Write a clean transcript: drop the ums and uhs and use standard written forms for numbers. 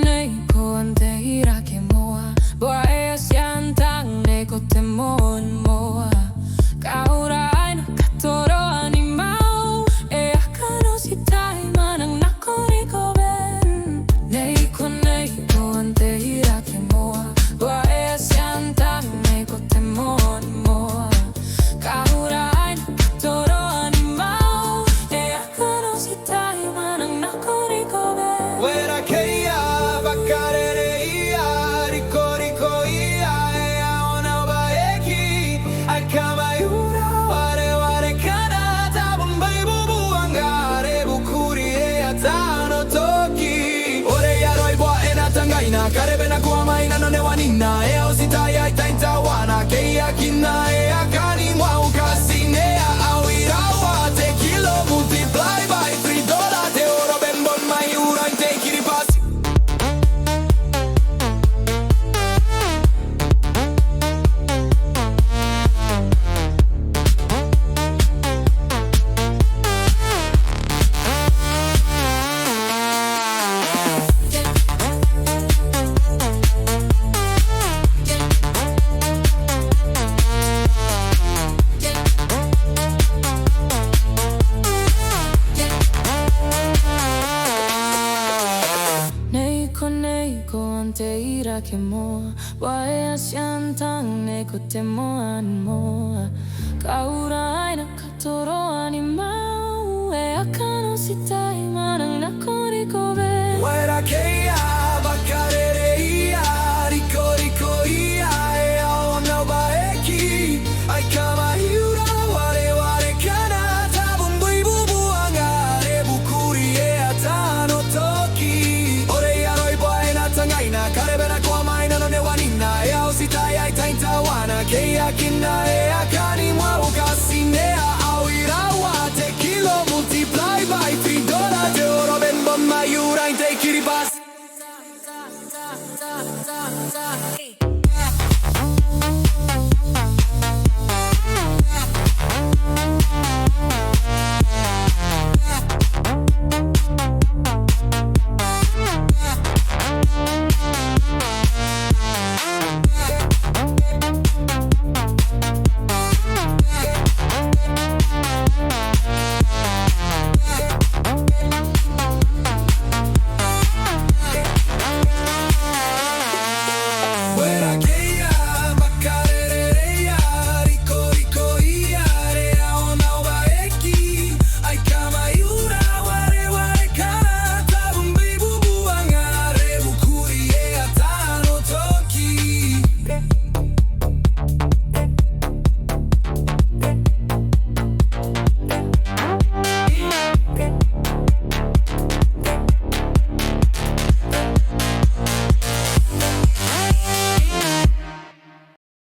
Nei ko ante irake moa Boa e asiantang nei ko te mon moa Kaura aina katoro animau E akano si tai manang nakori ko ben Nei ko ante irake moa Boa e asiantang nei ko te mon moa Kaura aina katoro animau E akano si tai manang nakori ko ben Wera keia, bakarereia, riko-rikoia, e aona baeki, akama yura, ware kana, tabun baibu buangare, bukuri e atano toki. Ore yaroi boa e na tangaina, karebe na kuamaina no newanina, e ausitai ai taintawana, keia kina e akani mwau kasinea, au irawa, te kilo multiply by $3, te oro bembon mai ura in take it pass. Nei ko ante irake moa Boa e asiantang nei ko te moa moa Kaura aina katoro animau E akano si tai manang nakori ko ben Wera keia, bakarereia, riko-rikoia, e aona baeki, aikama hiura, ware kana, tabun buibu buangare, bukuri e atano toki. Ore yaroi boa e na tangaina, karebe na kuamaina no newanina, e ausitai ai taintawana, keia kina e akani mwau kasinea, au irawa, te kilo multiply by $3, te oro bembon mai ura in take it pass.